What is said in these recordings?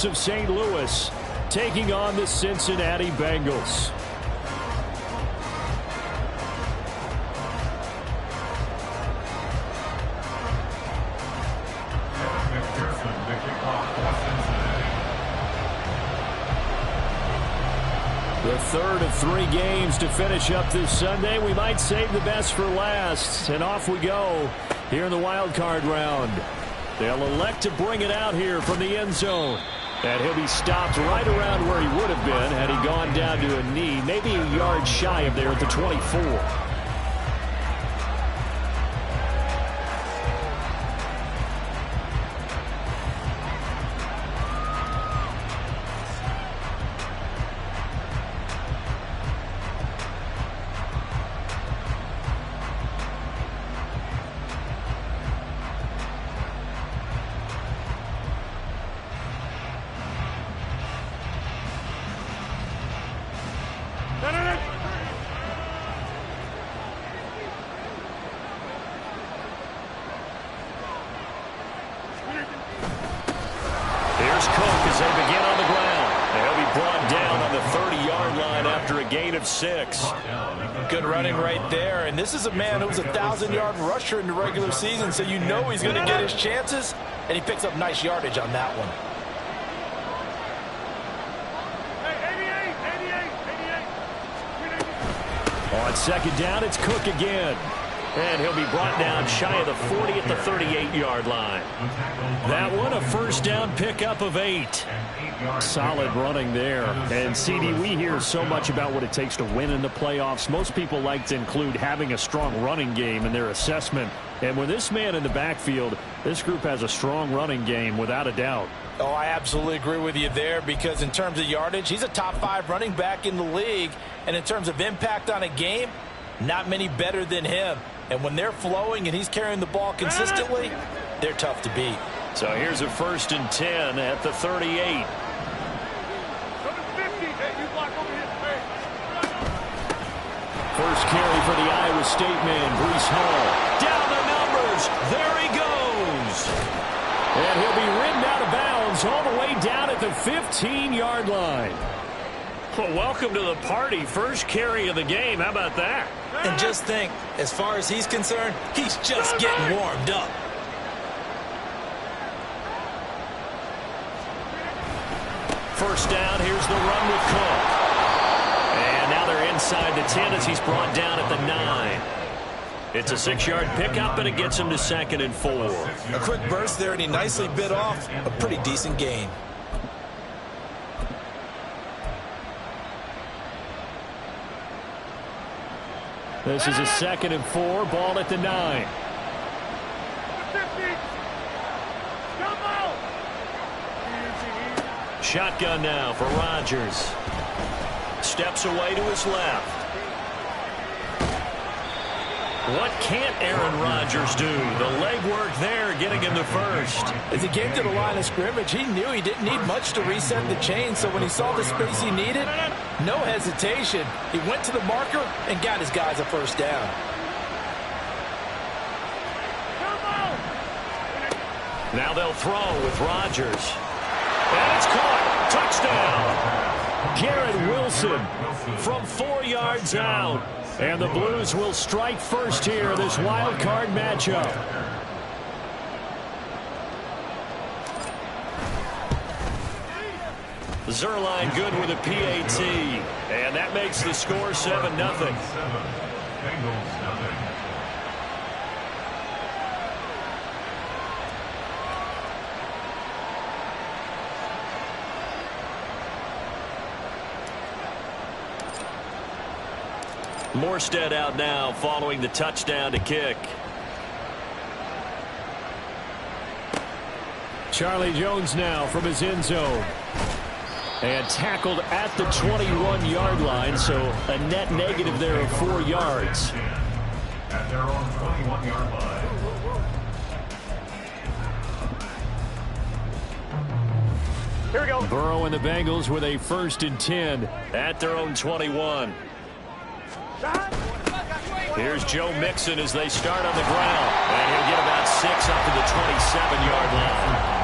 of St. Louis taking on the Cincinnati Bengals. The third of 3 games to finish up this Sunday. We might save the best for last. And off we go here in the wild card round. They'll elect to bring it out here from the end zone. And he'll be stopped right around where he would have been had he gone down to a knee, maybe a yard shy of there at the 24. Here's Cook as they begin on the ground. And he'll be brought down on the 30-yard line after a gain of 6. Good running right there. And this is a man who was a 1,000-yard rusher in the regular season, so you know he's going to get his chances. And he picks up nice yardage on that one. On second down, it's Cook again. And he'll be brought down shy of the 40 at the 38-yard line. That one, a first down pickup of 8. Solid running there. And, CD, we hear so much about what it takes to win in the playoffs. Most people like to include having a strong running game in their assessment. And with this man in the backfield, this group has a strong running game without a doubt. Oh, I absolutely agree with you there, because in terms of yardage, he's a top 5 running back in the league. And in terms of impact on a game, not many better than him. And when they're flowing and he's carrying the ball consistently, they're tough to beat. So here's a 1st and 10 at the 38. First carry for the Iowa State man, Breece Hall. Down the numbers. There he goes. And he'll be ridden out of bounds all the way down at the 15-yard line. Well, welcome to the party. First carry of the game. How about that? And just think, as far as he's concerned, he's just getting warmed up. First down, here's the run with Cook. And now they're inside the 10 as he's brought down at the 9. It's a 6-yard pickup, and it gets him to 2nd and 4. A quick burst there, and he nicely bit off a pretty decent gain. This is a 2nd and 4, ball at the 9. Shotgun now for Rodgers. Steps away to his left. What can't Aaron Rodgers do? The legwork there getting him the first. As he came to the line of scrimmage, he knew he didn't need much to reset the chain, so when he saw the space he needed, no hesitation. He went to the marker and got his guys a first down. Now they'll throw with Rodgers. And it's caught. Touchdown. Garrett Wilson from 4 yards out. And the Blues will strike first here, this wild card matchup. Zerline good with a PAT. And that makes the score 7-0. Morstead out now following the touchdown to kick. Charlie Jones now from his end zone. And tackled at the 21-yard line, so a net negative there of 4 yards. At their own 21-yard line. Here we go. Burrow and the Bengals with a 1st and 10 at their own 21. Here's Joe Mixon as they start on the ground. And he'll get about 6 up to the 27-yard line.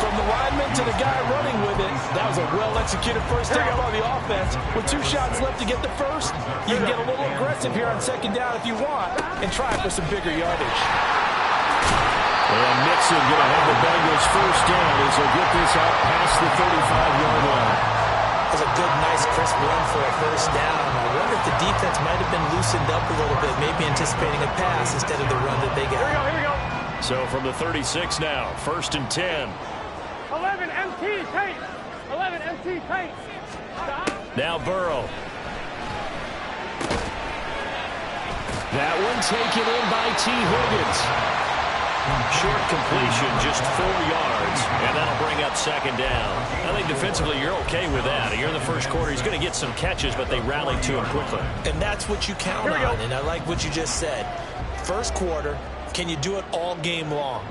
From the lineman to the guy running with it, that was a well-executed first down by the offense. With 2 shots left to get the first, you can get a little aggressive here on second down if you want and try for some bigger yardage. And Mixon going to have the Bengals first down as they'll get this out past the 35-yard line. That was a good, nice, crisp run for a first down. I wonder if the defense might have been loosened up a little bit, maybe anticipating a pass instead of the run that they got. Here we go. So from the 36 now, 1st and 10. 11 MT tight. 11 MT tight. Now Burrow. That one taken in by T. Higgins. Short completion, just 4 yards, and that'll bring up second down. I think defensively you're okay with that. Here in the first quarter, he's going to get some catches, but they rallied to him quickly. And that's what you count on, and I like what you just said. First quarter, can you do it all game long?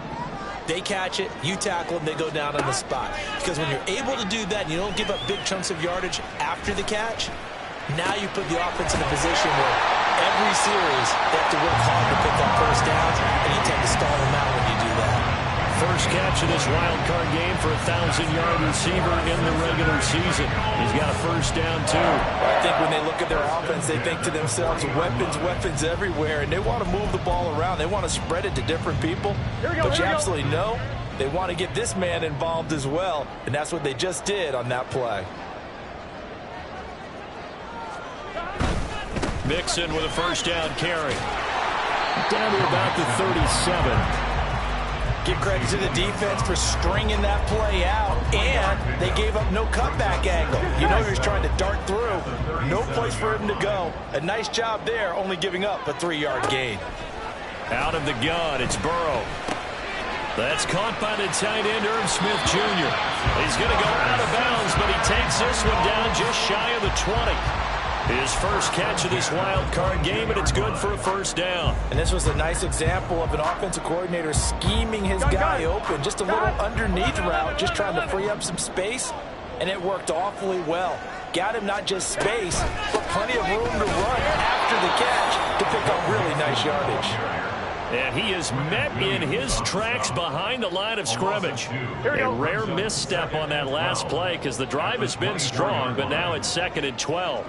They catch it, you tackle them, they go down on the spot. Because when you're able to do that and you don't give up big chunks of yardage after the catch, now you put the offense in a position where every series they have to work hard to pick up first downs, and you tend to stall them out when you do that. First catch of this wild card game for a 1,000-yard receiver in the regular season. He's got a first down, too. I think when they look at their offense, they think to themselves, weapons everywhere, and they want to move the ball around. They want to spread it to different people. But you absolutely know they want to get this man involved as well, and that's what they just did on that play. Mixon with a first down carry. Down to about the 37. Give credit to the defense for stringing that play out, and they gave up no cutback angle. You know he was trying to dart through. No place for him to go. A nice job there, only giving up a 3-yard gain. Out of the gun, it's Burrow. That's caught by the tight end, Irv Smith Jr. He's going to go out of bounds, but he takes this one down just shy of the 20. His first catch of this wild card game, and it's good for a first down. And this was a nice example of an offensive coordinator scheming his guy open. Just a little underneath route, just trying to free up some space, and it worked awfully well. Got him not just space, but plenty of room to run after the catch to pick up really nice yardage. And he is met in his tracks behind the line of scrimmage. A rare misstep on that last play because the drive has been strong, but now it's 2nd and 12.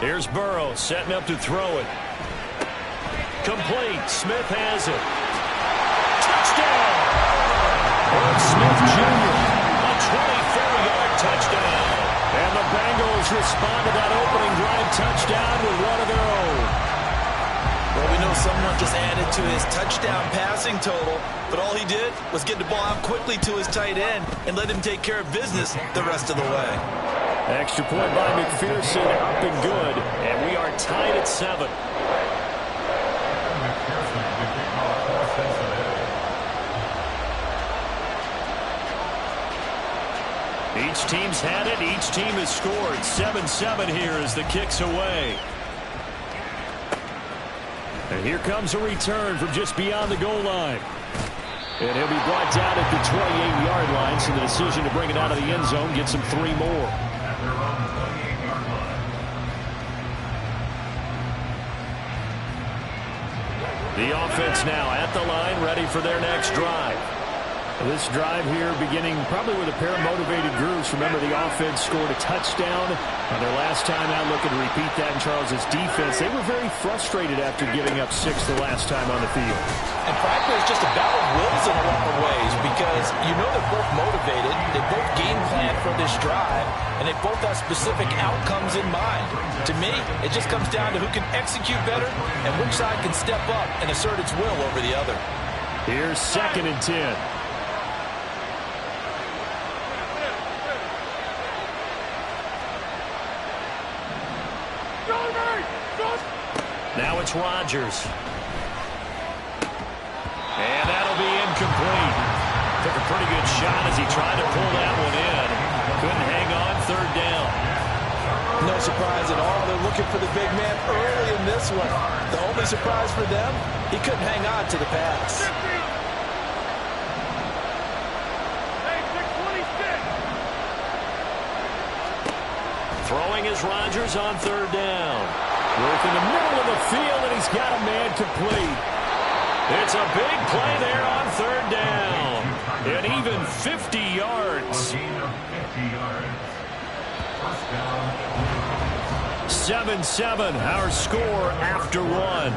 Here's Burrow setting up to throw it. Complete. Smith has it. Touchdown! Irv Smith Jr. A 24-yard touchdown. And the Bengals respond to that opening drive touchdown with one of their own. Well, we know someone just added to his touchdown passing total, but all he did was get the ball out quickly to his tight end and let him take care of business the rest of the way. Extra point by McPherson, up and good, and we are tied at 7. Each team's had it, each team has scored. 7-7 here as the kick's away. And here comes a return from just beyond the goal line. And he'll be brought down at the 28-yard line, so the decision to bring it out of the end zone gets him 3 more. The offense now at the line, ready for their next drive. This drive here beginning probably with a pair of motivated groups. Remember, the offense scored a touchdown on their last time out. Looking to repeat that in Charles's defense. They were very frustrated after giving up 6 the last time on the field. And frankly, it's just a battle of wills in a lot of ways because you know they're both motivated. They both game plan for this drive, and they both have specific outcomes in mind. To me, it just comes down to who can execute better and which side can step up and assert its will over the other. Here's 2nd and 10. Now it's Rodgers. And that'll be incomplete. Took a pretty good shot as he tried to pull that one in. Couldn't hang on, 3rd down. No surprise at all. They're looking for the big man early in this one. The only surprise for them, he couldn't hang on to the pass. Throwing is Rodgers on 3rd down. Work in the middle of the field, and he's got a man complete. It's a big play there on 3rd down. and even 50 yards. 7-7, our score after one.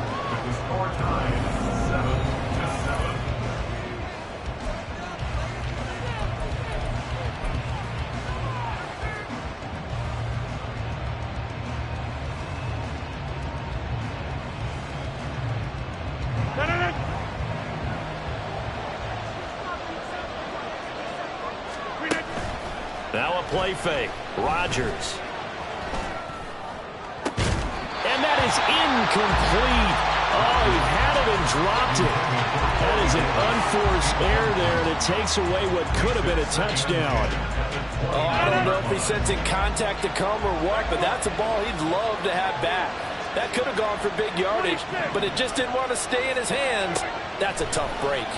Now a play fake. Rodgers. And that is incomplete. Oh, he had it and dropped it. That is an unforced error there, and it takes away what could have been a touchdown. Oh, I don't know if he's sensing contact to come or what, but that's a ball he'd love to have back. That could have gone for big yardage, but it just didn't want to stay in his hands. That's a tough break.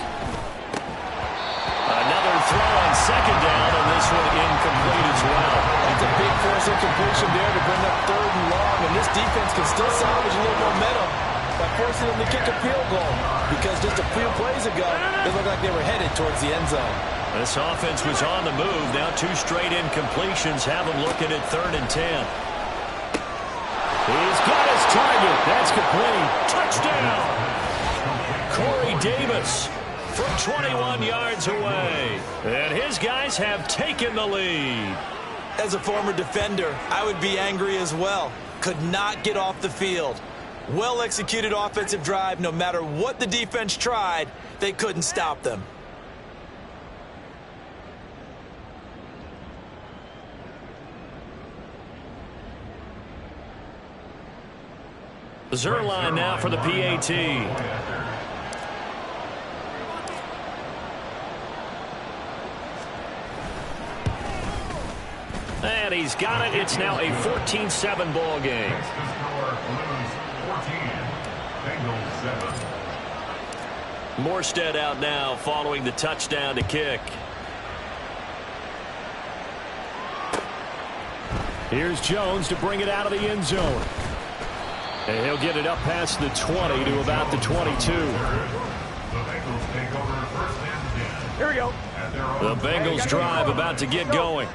Another throw on second down, and this one incomplete as well. That's a big force incompletion there to bring up 3rd and long, and this defense can still salvage a little momentum by forcing them to kick a field goal, because just a few plays ago, it looked like they were headed towards the end zone. This offense was on the move. Now 2 straight incompletions have them looking at 3rd and 10. He's got his target. That's complete. Touchdown! Corey Davis from 21 yards away. And his guys have taken the lead. As a former defender, I would be angry as well. Could not get off the field. Well-executed offensive drive. No matter what the defense tried, they couldn't stop them. Zerline now for the PAT. And he's got it. It's now a 14-7 ball game. Morstead out now following the touchdown to kick. Here's Jones to bring it out of the end zone. And he'll get it up past the 20 to about the 22. Here we go. The Bengals drive about to get going.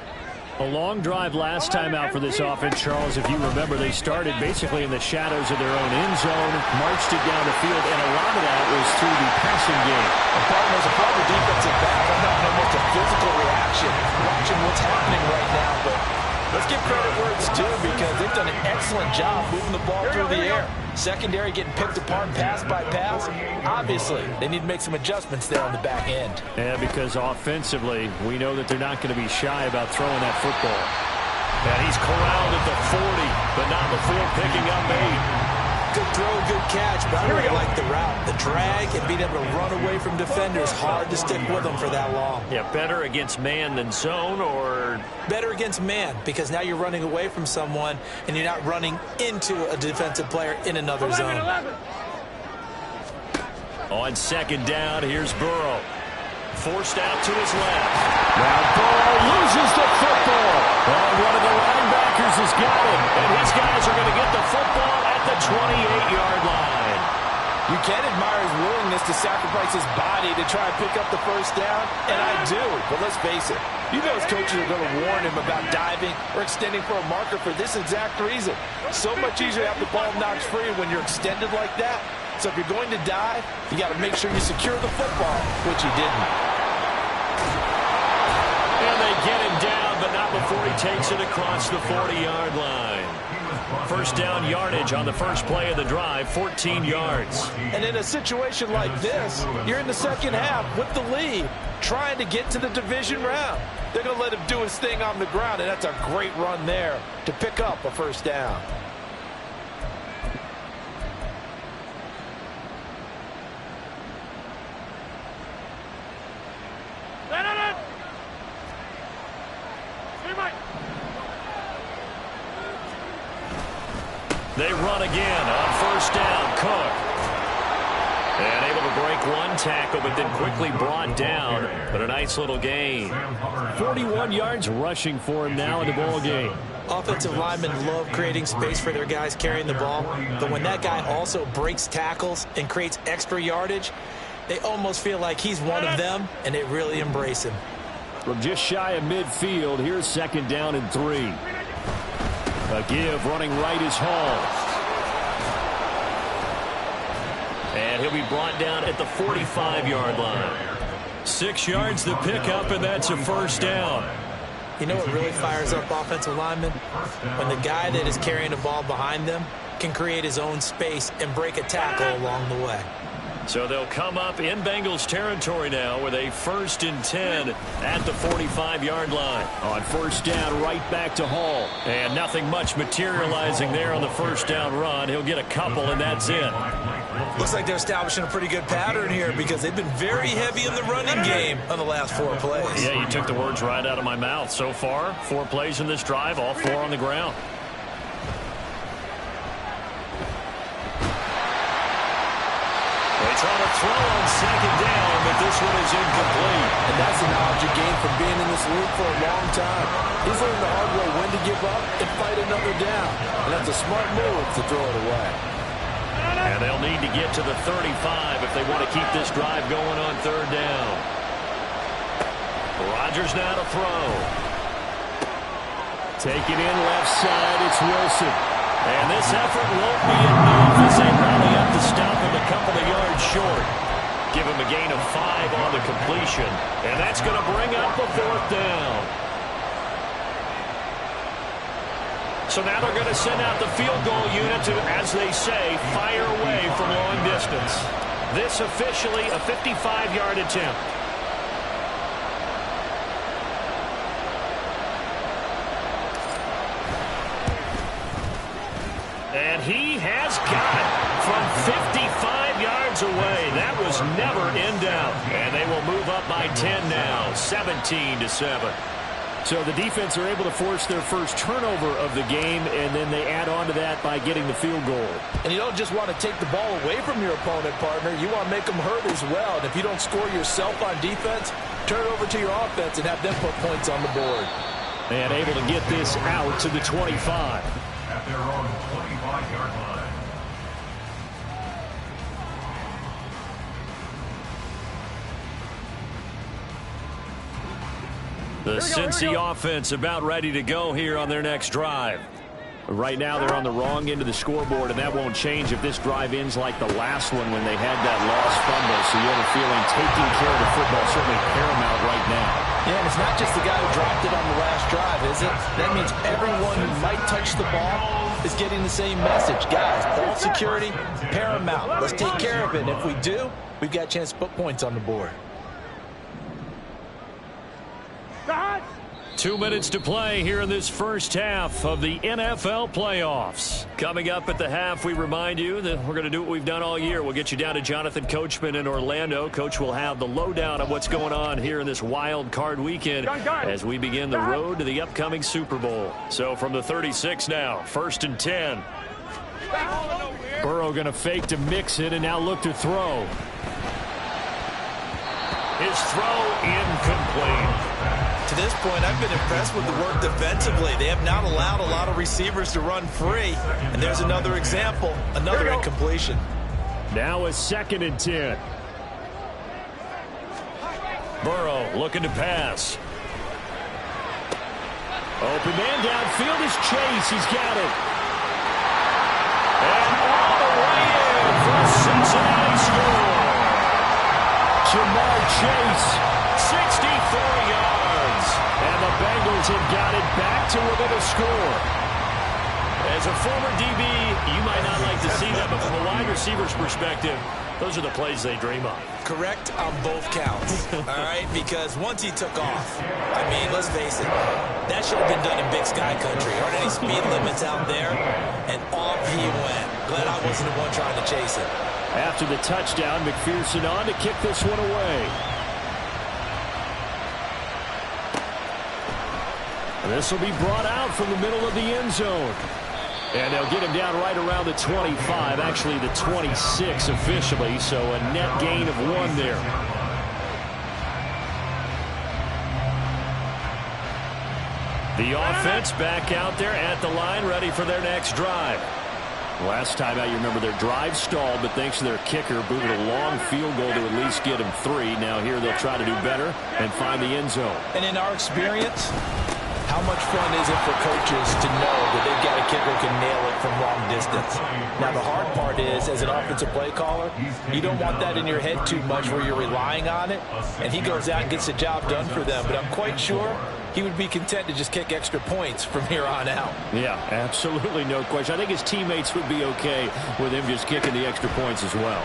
A long drive last time out for this offense, Charles. If you remember, they started basically in the shadows of their own end zone, marched it down the field, and a lot of that was through the passing game. The problem is a former defensive back. I'm not almost a physical reaction watching what's happening right now, but let's give credit where it's due, because they've done an excellent job moving the ball through the air. Secondary getting picked apart pass by pass. Obviously, they need to make some adjustments there on the back end. Yeah, because offensively, we know that they're not going to be shy about throwing that football. And he's corralled at the 40, but not before picking up 8. Good throw, good catch, but I really like the route. The drag and being able to run away from defenders, hard to stick with them for that long. Yeah, better against man than zone, or? Better against man, because now you're running away from someone and you're not running into a defensive player in another zone. 11. On second down, here's Burrow. Forced out to his left. Now Burrow loses the football. Oh, one of the linebackers has got it. And his guys are going to get the football at the 28-yard line. You can admire his willingness to sacrifice his body to try and pick up the first down, and I do. But let's face it, you know his coaches are going to warn him about diving or extending for a marker for this exact reason. So much easier to have the ball knocked free when you're extended like that. So if you're going to dive, you got to make sure you secure the football, which he didn't. And they get him down, but not before he takes it across the 40-yard line. First down yardage on the first play of the drive, 14 yards. And in a situation like this, you're in the second half with the lead, trying to get to the division round. They're going to let him do his thing on the ground, and that's a great run there to pick up a first down. They run again on first down. Cook. And able to break one tackle, but then quickly brought down. But a nice little gain. 41 yards rushing for him now in the ball game. Offensive linemen love creating space for their guys carrying the ball. But when that guy also breaks tackles and creates extra yardage, They almost feel like he's one of them, and they really embrace him. From just shy of midfield, here's 2nd down and 3. A give running right is Hall. And he'll be brought down at the 45-yard line. 6 yards to pick up, and that's a 1st down. You know what really fires up offensive linemen? When the guy that is carrying the ball behind them can create his own space and break a tackle along the way. So they'll come up in Bengals territory now with a 1st and 10 at the 45-yard line. On 1st down, right back to Hall. And nothing much materializing there on the 1st down run. He'll get a couple, and that's it. Looks like they're establishing a pretty good pattern here because they've been very heavy in the running game on the last 4 plays. Yeah, you took the words right out of my mouth. So far, 4 plays in this drive, all 4 on the ground. They try to throw on 2nd down, but this one is incomplete. And that's the knowledge you gain from being in this league for a long time. He's learned the hard way when to give up and fight another down. And that's a smart move to throw it away. And they'll need to get to the 35 if they want to keep this drive going on 3rd down. Rodgers now to throw. Taking in left side, it's Wilson. And this effort won't be enough as they rally up to stop him a couple of yards short. Give him a gain of 5 on the completion. And that's going to bring up a 4th down. So now they're going to send out the field goal unit to, as they say, fire away from long distance. This officially a 55-yard attempt. And he has got it from 55 yards away. That was never in doubt. And they will move up by 10 now, 17-7. So the defense are able to force their first turnover of the game, and then they add on to that by getting the field goal. And you don't just want to take the ball away from your opponent, partner. You want to make them hurt as well. And if you don't score yourself on defense, turn it over to your offense and have them put points on the board. And able to get this out to the 25. At their own 25-yard line. The Cincy offense about ready to go here on their next drive. Right now they're on the wrong end of the scoreboard, and that won't change if this drive ends like the last one when they had that lost fumble. So you have a feeling taking care of the football is certainly paramount right now. Yeah, and it's not just the guy who dropped it on the last drive, is it? That means everyone who might touch the ball is getting the same message. Guys, ball security, paramount. Let's take care of it. And if we do, we've got a chance to put points on the board. 2 minutes to play here in this first half of the NFL playoffs. Coming up at the half, we remind you that we're going to do what we've done all year. We'll get you down to Jonathan Coachman in Orlando. Coach will have the lowdown of what's going on here in this wild card weekend as we begin the road to the upcoming Super Bowl. So from the 36 now, 1st and 10. Burrow going to fake to mix it and now look to throw. His throw incomplete. To this point, I've been impressed with the work defensively. They have not allowed a lot of receivers to run free. And there's another example, another incompletion. Now a 2nd and 10. Burrow looking to pass. Open man downfield is Chase. He's got it. And all the way in for a Cincinnati score. Jamar Chase, 64 yards. And the Bengals have got it back to within a score. As a former DB, you might not like to see that, but from a wide receiver's perspective, those are the plays they dream of. Correct on both counts, all right? Because once he took off, I mean, let's face it, that should have been done in Big Sky Country. Aren't any speed limits out there? And off he went. Glad I wasn't the one trying to chase it. After the touchdown, McPherson on to kick this one away. This will be brought out from the middle of the end zone. And they'll get him down right around the 25, actually the 26 officially, so a net gain of 1 there. The offense back out there at the line, ready for their next drive. Last time out, you remember their drive stalled, but thanks to their kicker, booted a long field goal to at least get them 3. Now here they'll try to do better and find the end zone. And in our experience, how much fun is it for coaches to know that they've got a kicker who can nail it from long distance? Now, the hard part is, as an offensive play caller, you don't want that in your head too much where you're relying on it, and he goes out and gets the job done for them. But I'm quite sure he would be content to just kick extra points from here on out. Yeah, absolutely no question. I think his teammates would be okay with him just kicking the extra points as well.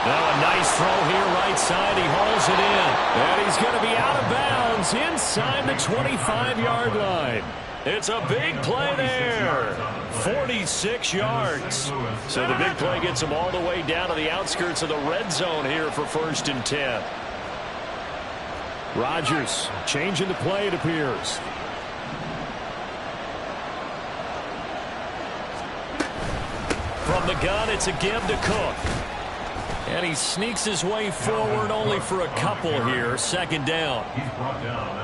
Now a nice throw here right side. He hauls it in. And he's going to be out of bounds inside the 25-yard line. It's a big play there. 46 yards. So the big play gets him all the way down to the outskirts of the red zone here for 1st and 10. Rodgers changing the play, it appears. From the gun, it's a give to Cook. And he sneaks his way forward only for a couple here. 2nd down.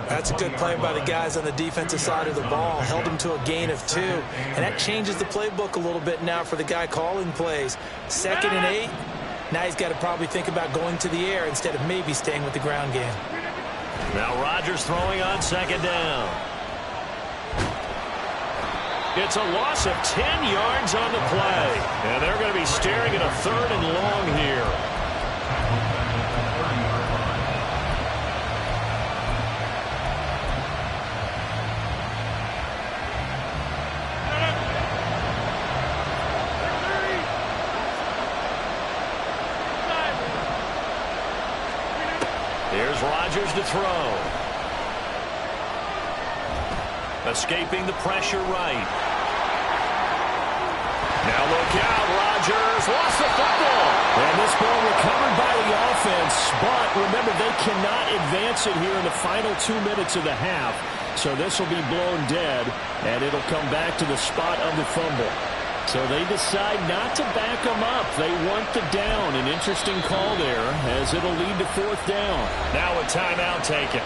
That's a good play by the guys on the defensive side of the ball. Held him to a gain of 2. And that changes the playbook a little bit now for the guy calling plays. 2nd and 8. Now he's got to probably think about going to the air instead of maybe staying with the ground game. Now Rodgers throwing on 2nd down. It's a loss of 10 yards on the play. And they're going to be staring at a 3rd and long here. Here's Rodgers to throw. Escaping the pressure right. Now look out, Rodgers lost the football. And this ball recovered by the offense, but remember they cannot advance it here in the final 2 minutes of the half. So this will be blown dead, and it'll come back to the spot of the fumble. So they decide not to back them up. They want the down. An interesting call there as it'll lead to 4th down. Now a timeout taken.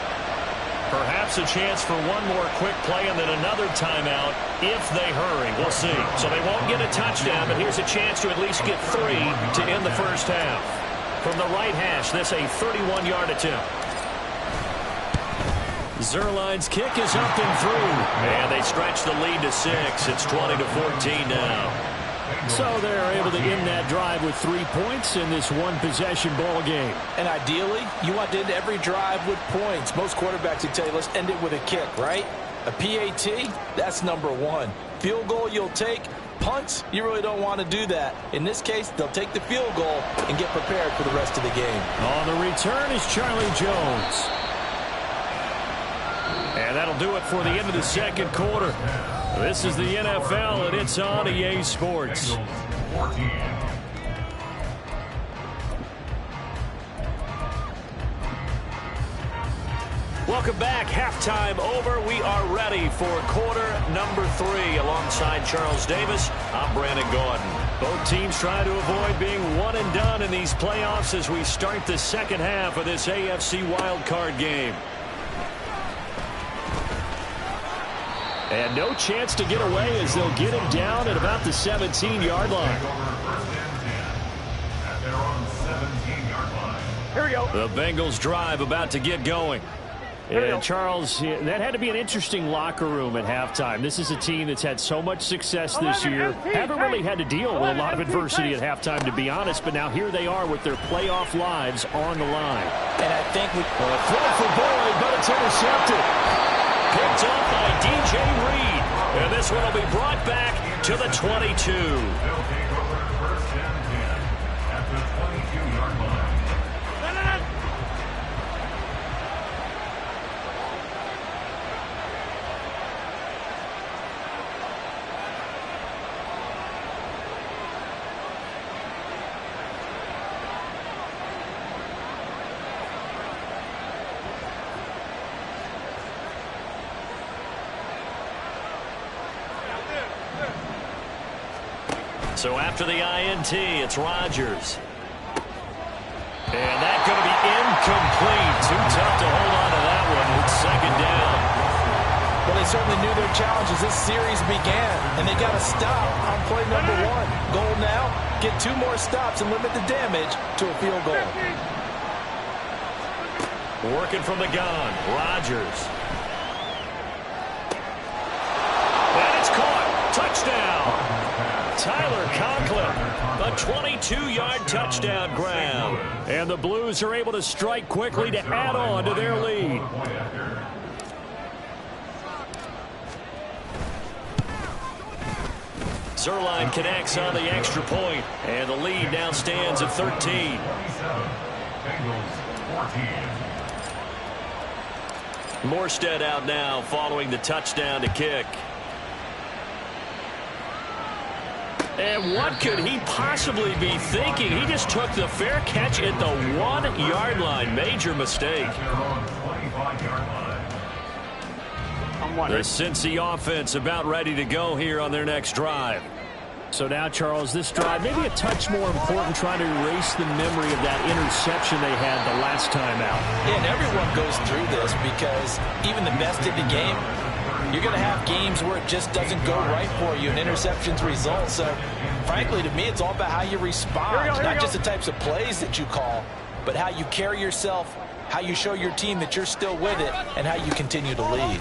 Perhaps a chance for one more quick play and then another timeout if they hurry. We'll see. So they won't get a touchdown, but here's a chance to at least get 3 to end the first half. From the right hash, this a 31-yard attempt. Zerline's kick is up and through. And they stretch the lead to 6. It's 20-14 now. So they're able to end that drive with 3 points in this one-possession ball game. And ideally, you want to end every drive with points. Most quarterbacks would tell you, let's end it with a kick, right? A PAT, that's number 1. Field goal you'll take. Punts, you really don't want to do that. In this case, they'll take the field goal and get prepared for the rest of the game. On the return is Charlie Jones. And that'll do it for the end of the 2nd quarter. This is the NFL, and it's on EA Sports. Welcome back. Halftime over. We are ready for quarter number 3. Alongside Charles Davis, I'm Brandon Gordon. Both teams trying to avoid being one and done in these playoffs as we start the 2nd half of this AFC wildcard game. And no chance to get away as they'll get him down at about the 17-yard line. Here we go. The Bengals drive about to get going. And Charles, that had to be an interesting locker room at halftime. This is a team that's had so much success this year. Haven't really had to deal with a lot of adversity at halftime, to be honest. But now here they are with their playoff lives on the line. And I think we throw for Boyd, but it's intercepted. Picked up by DJ Reed. And this one will be brought back to the 22. They'll take over 1st and 10 at the 22-yard line. So after the INT, it's Rodgers. And that's going to be incomplete. Too tough to hold on to that one. It's 2nd down. Well, they certainly knew their challenge as this series began, and they got to stop on play number 1. Goal now, get 2 more stops and limit the damage to a field goal. Working from the gun, Rodgers. And it's caught. Touchdown. Tyler Conklin, a 22-yard touchdown grab. And the Blues are able to strike quickly to add on to their lead. Zerline connects on the extra point, and the lead now stands at 13. Morstead out now following the touchdown to kick. And what could he possibly be thinking? He just took the fair catch at the 1-yard line. Major mistake. The Cincy offense about ready to go here on their next drive. So now, Charles, this drive maybe a touch more important, trying to erase the memory of that interception they had the last time out. Yeah, and everyone goes through this because even the best in the game, you're going to have games where it just doesn't go right for you and interceptions result. So, frankly, to me, it's all about how you respond, not just the types of plays that you call, but how you carry yourself, how you show your team that you're still with it, and how you continue to lead.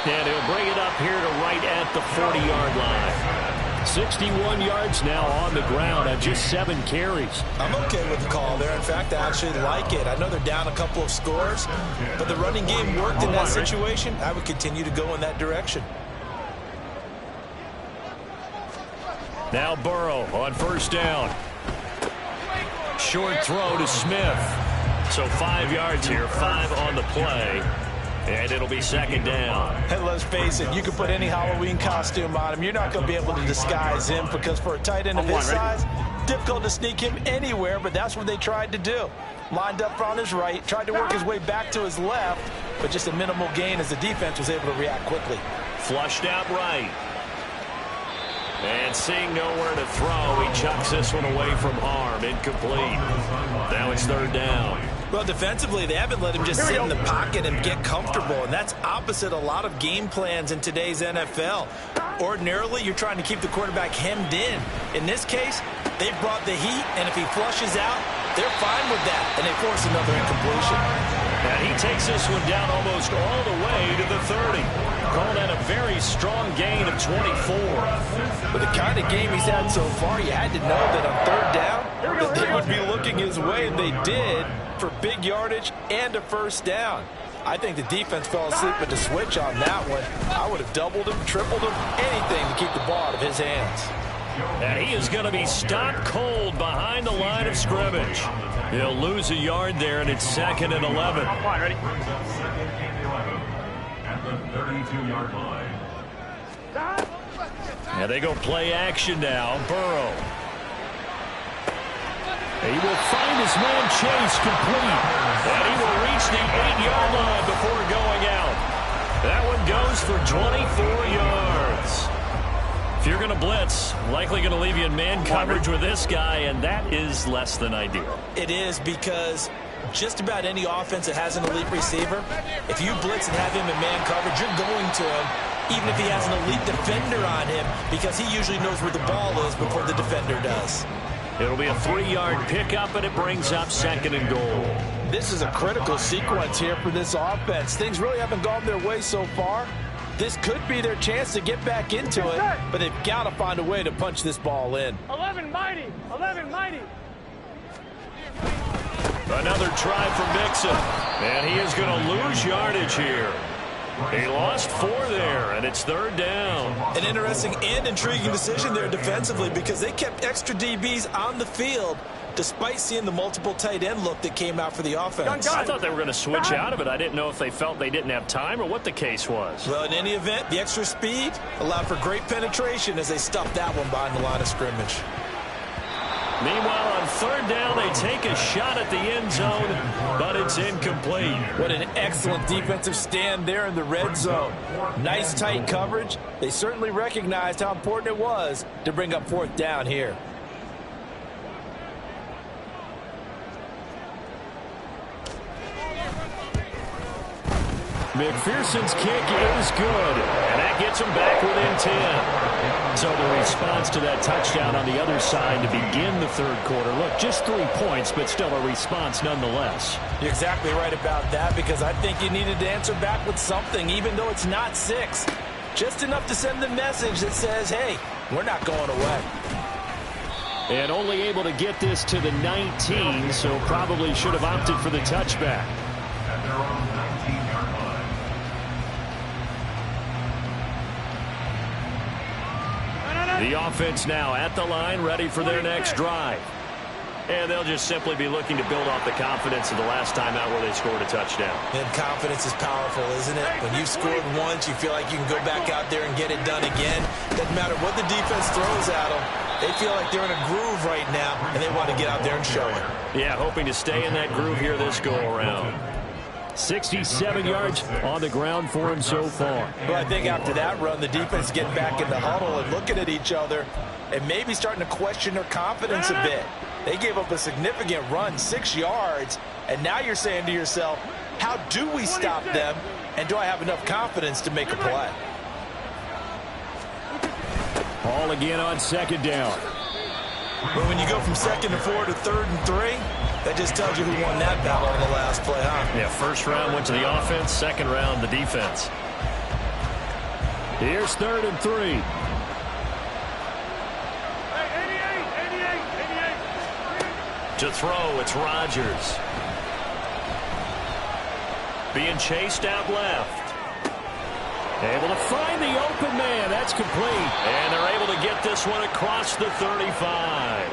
And he'll bring it up here to right at the 40-yard line. 61 yards now on the ground on just 7 carries. I'm okay with the call there. In fact, I actually like it. I know they're down a couple of scores, but the running game worked in that situation. I would continue to go in that direction. Now Burrow on first down. Short throw to Smith. So 5 yards here, 5 on the play. And it'll be second down. And let's face it, you can put any Halloween costume on him. You're not going to be able to disguise him because for a tight end of his size, difficult to sneak him anywhere, but that's what they tried to do. Lined up on his right, tried to work his way back to his left, but just a minimal gain as the defense was able to react quickly. Flushed out right. And seeing nowhere to throw, he chucks this one away from harm. Incomplete. Now it's third down. Well, defensively, they haven't let him just sit in the pocket and get comfortable, and that's opposite a lot of game plans in today's NFL. Ordinarily, you're trying to keep the quarterback hemmed in. In this case, they've brought the heat, and if he flushes out, they're fine with that, and they force another incompletion. And he takes this one down almost all the way to the 30. Calling that a very strong gain of 24. With the kind of game he's had so far, you had to know that on third down, that they would be looking his way, and they did, for big yardage and a first down. I think the defense fell asleep at the switch on that one. I would have doubled him, tripled him, anything to keep the ball out of his hands. And he is going to be stopped cold behind the line of scrimmage. He'll lose a yard there, and it's second and 11. Come on, ready? At the 32-yard line. And they go play action now. Burrow. He will find his man Chase complete. And he will reach the 8-yard line before going out. That one goes for 24 yards. If you're going to blitz, likely going to leave you in man coverage with this guy, and that is less than ideal. It is because just about any offense that has an elite receiver, if you blitz and have him in man coverage, you're going to him, even if he has an elite defender on him, because he usually knows where the ball is before the defender does. It'll be a 3-yard pickup, and it brings up second and goal. This is a critical sequence here for this offense. Things really haven't gone their way so far. This could be their chance to get back into it, but they've got to find a way to punch this ball in. 11 mighty. 11 mighty. Another try for Mixon, and he is going to lose yardage here. He lost 4 there, and it's third down. An interesting and intriguing decision there defensively because they kept extra DBs on the field despite seeing the multiple tight end look that came out for the offense. I thought they were going to switch out of it. I didn't know if they felt they didn't have time or what the case was. Well, in any event, the extra speed allowed for great penetration as they stuffed that one behind the line of scrimmage. Meanwhile, on third down, they take a shot at the end zone, but it's incomplete. What an excellent defensive stand there in the red zone. Nice tight coverage. They certainly recognized how important it was to bring up fourth down here. McPherson's kick is good, and that gets him back within 10. So the response to that touchdown on the other side to begin the third quarter. Look, just 3 points, but still a response nonetheless. You're exactly right about that, because I think you needed to answer back with something, even though it's not 6. Just enough to send the message that says, hey, we're not going away. And only able to get this to the 19, so probably should have opted for the touchback. At their own 19-yard line. The offense now at the line, ready for their next drive. And they'll just simply be looking to build off the confidence of the last time out where they scored a touchdown. And confidence is powerful, isn't it? When you've scored once, you feel like you can go back out there and get it done again. Doesn't matter what the defense throws at them. They feel like they're in a groove right now, and they want to get out there and show it. Yeah, hoping to stay in that groove here this go-around. 67 yards on the ground for him so far. Well, I think after that run, the defense getting back in the huddle and looking at each other and maybe starting to question their confidence a bit. They gave up a significant run, 6 yards, and now you're saying to yourself, how do we stop them, and do I have enough confidence to make a play? Ball again on second down. But when you go from 2nd and 4 to 3rd and 3, that just tells you who won that battle on the last play, huh? Yeah, first round went to the offense, second round the defense. Here's 3rd and 3. To throw, it's Rodgers. Being chased out left. Able to find the open man. That's complete. And they're able to get this one across the 35.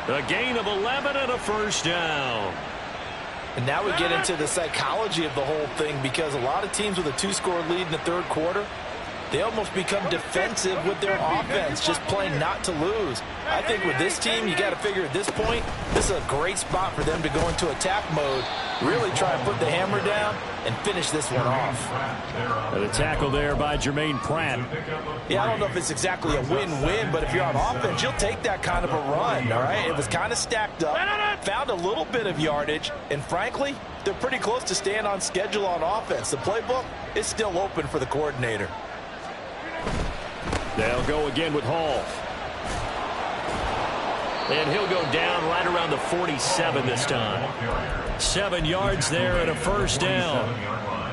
A gain of 11 and a first down. And now we get into the psychology of the whole thing, because a lot of teams with a 2-score lead in the third quarter, they almost become defensive with their offense, just playing not to lose. I think with this team, you got to figure at this point, this is a great spot for them to go into attack mode, really try and put the hammer down and finish this one off. The tackle there by Jermaine Pratt. Yeah, I don't know if it's exactly a win-win, but if you're on offense, you'll take that kind of a run, all right? It was kind of stacked up, found a little bit of yardage, and frankly, they're pretty close to staying on schedule on offense. The playbook is still open for the coordinator. They'll go again with Hall. And he'll go down right around the 47 this time. 7 yards there and a first down.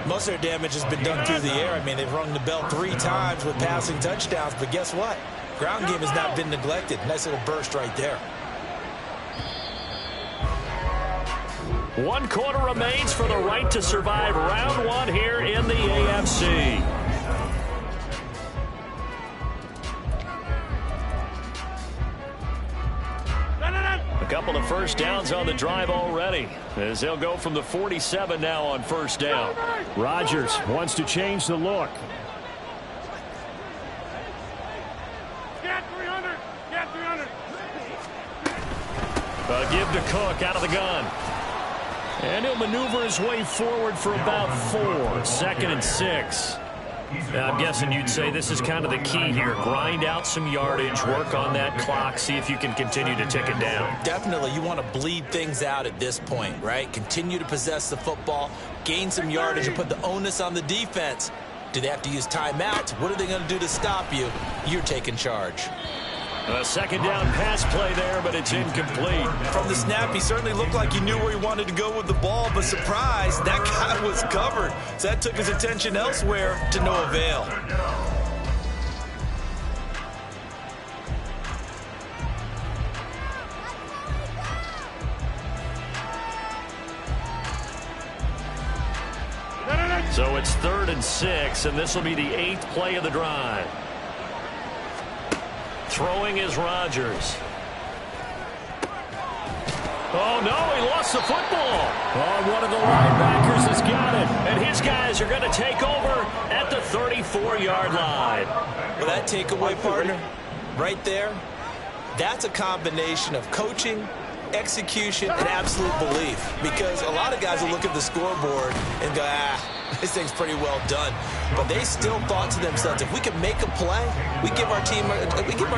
Most of their damage has been done through the air. I mean, they've rung the bell 3 times with passing touchdowns, but guess what? Ground game has not been neglected. Nice little burst right there. 1 quarter remains for the right to survive round 1 here in the AFC. A couple of first downs on the drive already, as they'll go from the 47 now on first down. Rodgers wants to change the look. Get 300. Get 300. Give to Cook out of the gun. And he'll maneuver his way forward for about 4. 2nd and 6. Now, I'm guessing you'd say this is kind of the key here. Grind out some yardage, work on that clock, see if you can continue to tick it down. Definitely, you want to bleed things out at this point, right? Continue to possess the football, gain some yardage, and put the onus on the defense. Do they have to use timeouts? What are they going to do to stop you? You're taking charge. A second down pass play there, but it's incomplete. From the snap, he certainly looked like he knew where he wanted to go with the ball, but surprise, that guy was covered. So that took his attention elsewhere to no avail. So it's 3rd and 6, and this will be the 8th play of the drive. Throwing is Rodgers. Oh, no, he lost the football. Oh, one of the linebackers has got it. And his guys are going to take over at the 34-yard line. Well, that takeaway, partner, right there, that's a combination of coaching, execution, and absolute belief. Because a lot of guys will look at the scoreboard and go, this thing's pretty well done. But they still thought to themselves, if we can make a play, we give our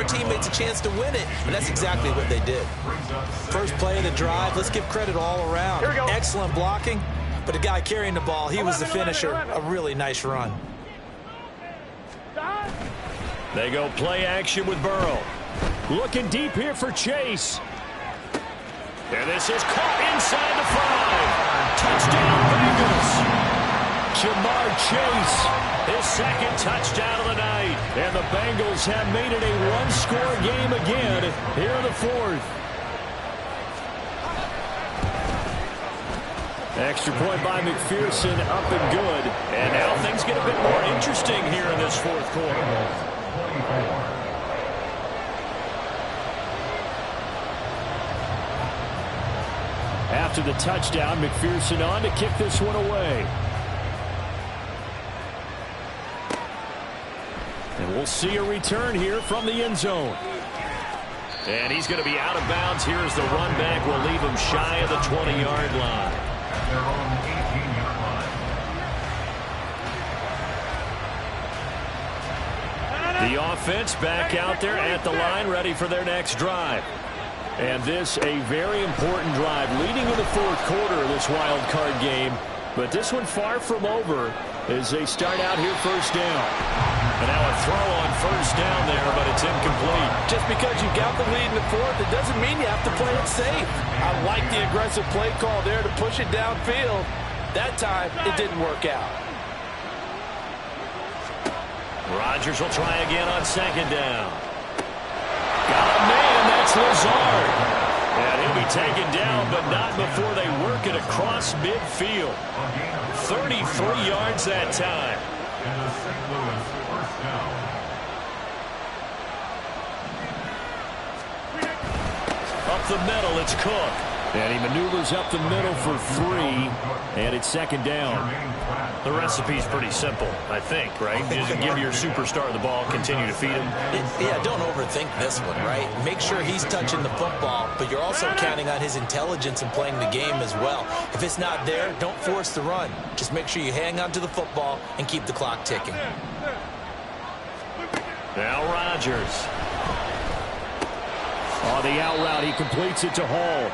teammates a chance to win it. And that's exactly what they did. First play of the drive, let's give credit all around. Excellent blocking, but the guy carrying the ball, he was the finisher. A really nice run. They go play action with Burrow. Looking deep here for Chase. And this is caught inside the 5. Touchdown, Bengals. Jamar Chase, his second touchdown of the night. And the Bengals have made it a one-score game again here in the 4th. Extra point by McPherson, up and good. And now things get a bit more interesting here in this 4th quarter. After the touchdown, McPherson on to kick this one away. And we'll see a return here from the end zone. And he's going to be out of bounds here as the run back will leave him shy of the 20-yard line. Their own 18-yard line. The offense back out there at the line, ready for their next drive. And this a very important drive leading in the 4th quarter of this wild card game. But this one far from over as they start out here first down. And now a throw on first down there, but it's incomplete. Just because you got the lead in the 4th, it doesn't mean you have to play it safe. I like the aggressive play call there to push it downfield. That time, it didn't work out. Rodgers will try again on second down. Got a man, that's Lazard. And he'll be taken down, but not before they work it across midfield. 33 yards that time. And the St. Louis first down. Up the middle, it's Cook. And he maneuvers up the middle for 3, and it's second down. The recipe's pretty simple, I think, right? Just give your superstar the ball, continue to feed him. Yeah, don't overthink this one, right? Make sure he's touching the football, but you're also counting on his intelligence in playing the game as well. If it's not there, don't force the run. Just make sure you hang on to the football and keep the clock ticking. Now Rodgers. On the out route, he completes it to Hall.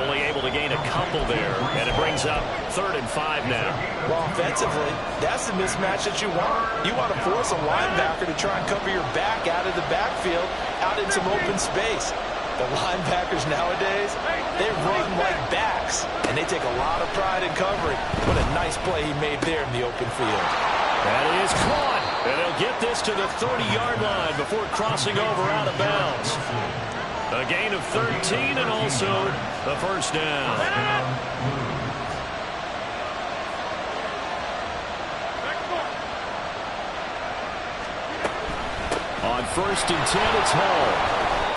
Only able to gain a couple there, and it brings up 3rd and 5 now. Well, offensively, that's the mismatch that you want. You want to force a linebacker to try and cover your back out of the backfield, out in some open space. The linebackers nowadays, they run like backs, and they take a lot of pride in covering. What a nice play he made there in the open field. That is caught. And they'll get this to the 30-yard line before crossing over out of bounds. A gain of 13 and also the first down. On 1st and 10, it's Hall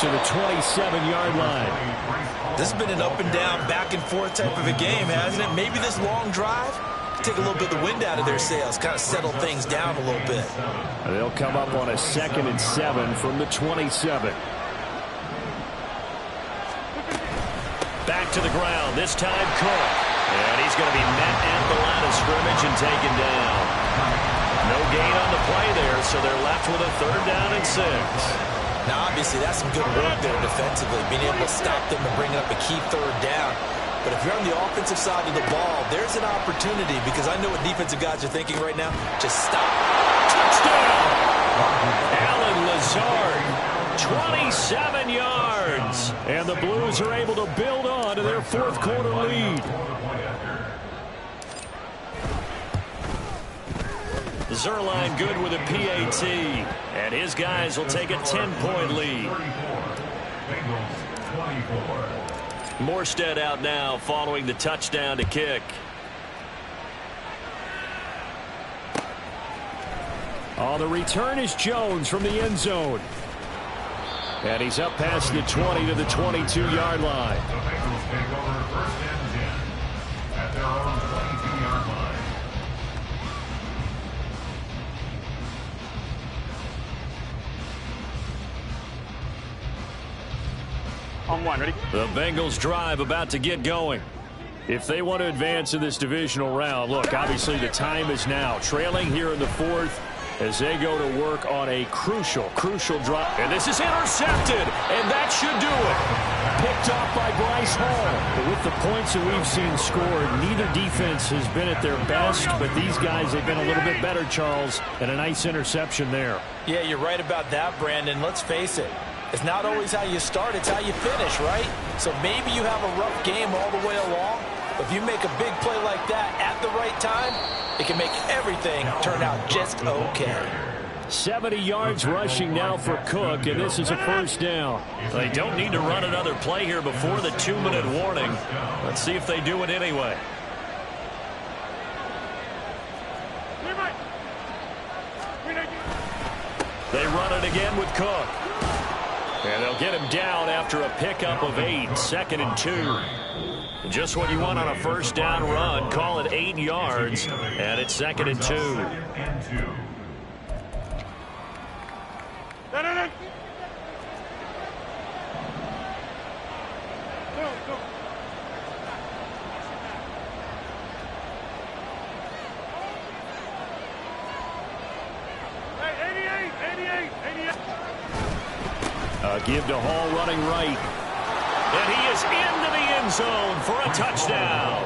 to the 27-yard line. This has been an up and down, back and forth type of a game, hasn't it? Maybe this long drive take a little bit of the wind out of their sails, kind of settle things down a little bit. They'll come up on a 2nd and 7 from the 27. Back to the ground, this time Cook. And he's going to be met at the line of scrimmage and taken down. No gain on the play there, so they're left with a 3rd down and 6. Now, obviously, that's some good work there defensively, being able to stop them and bring up a key 3rd down. But if you're on the offensive side of the ball, there's an opportunity, because I know what defensive guys are thinking right now. Just stop. Touchdown! Alan Lazard, 27 yards. And the Blues are able to build on to their 4th quarter lead. Zerline good with a PAT. And his guys will take a 10-point lead. Morstead out now following the touchdown to kick. On the return is Jones from the end zone. And he's up past the 20 to the 22-yard line. The Bengals take over 1st and 10 at their own 22-yard line. On 1, ready? The Bengals drive about to get going. If they want to advance in this divisional round, look, obviously the time is now. Trailing here in the 4th as they go to work on a crucial drive. And this is intercepted, and that should do it. Picked off by Bryce Hall. But with the points that we've seen scored, neither defense has been at their best, but these guys have been a little bit better, Charles, and a nice interception there. Yeah, you're right about that, Brandon. Let's face it. It's not always how you start, it's how you finish, right? So maybe you have a rough game all the way along, but if you make a big play like that at the right time, it can make everything turn out just okay. 70 yards rushing now for Cook, and this is a first down. They don't need to run another play here before the 2-minute warning. Let's see if they do it anyway. They run it again with Cook. And they'll get him down after a pickup of 8, 2nd and 2. Just what you want on a first down run. Call it 8 yards, and it's 2nd and 2. Give to Hall running right. And he is into the end zone for a touchdown.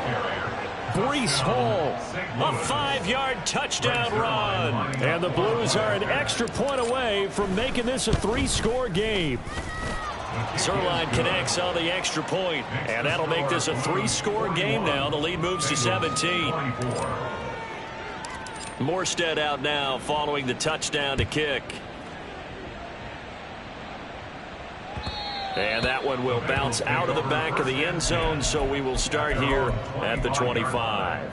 Breece Hall, a 5-yard touchdown run. And the Blues are an extra point away from making this a 3-score game. Zerline connects on the extra point, and that'll make this a 3-score game now. The lead moves to 17. Morstead out now following the touchdown to kick. And that one will bounce out of the back of the end zone, so we will start here at the 25.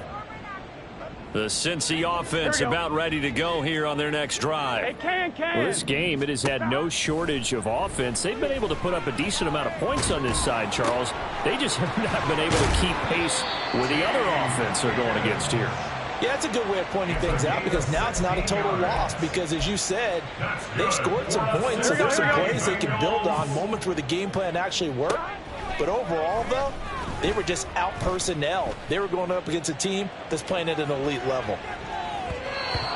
The Cincy offense about ready to go here on their next drive. Well, this game, it has had no shortage of offense. They've been able to put up a decent amount of points on this side, Charles. They just have not been able to keep pace with the other offense they're going against here. Yeah, that's a good way of pointing things out because now it's not a total loss because, as you said, they've scored some points, so there's some plays they can build on, moments where the game plan actually worked. But overall, though, they were just out-personnel. They were going up against a team that's playing at an elite level.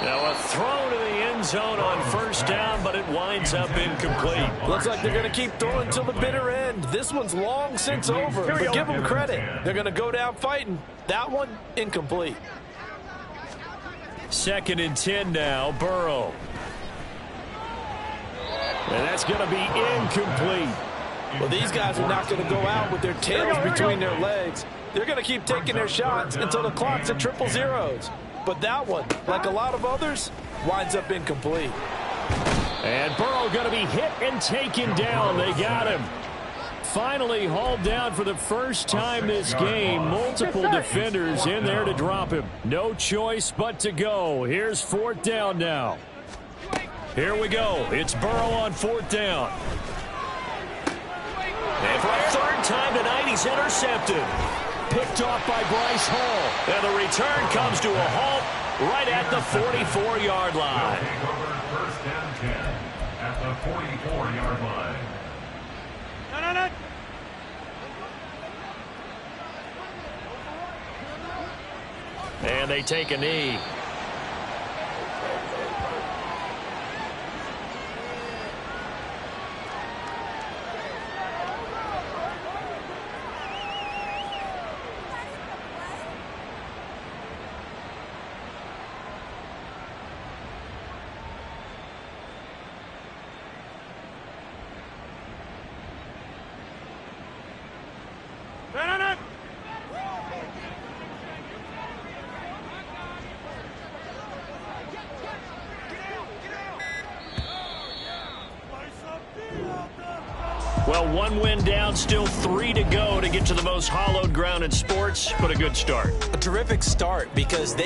Now a throw to the end zone on first down, but it winds up incomplete. Looks like they're going to keep throwing till the bitter end. This one's long since over, but give them credit. They're going to go down fighting. That one, incomplete. 2nd and 10 now, Burrow. And that's going to be incomplete. Well, these guys are not going to go out with their tails between their legs. They're going to keep taking their shots until the clock's at 000. But that one, like a lot of others, winds up incomplete. And Burrow going to be hit and taken down. They got him. Finally hauled down for the first time this game. Multiple defenders in there to drop him. No choice but to go. Here's 4th down now. Here we go. It's Burrow on 4th down. And for a 3rd time tonight, he's intercepted. Picked off by Bryce Hall. And the return comes to a halt right at the 44-yard line. First down 10 at the 44-yard line. And they take a knee. Well, 1 win down, still 3 to go to get to the most hallowed ground in sports, but a good start. A terrific start because they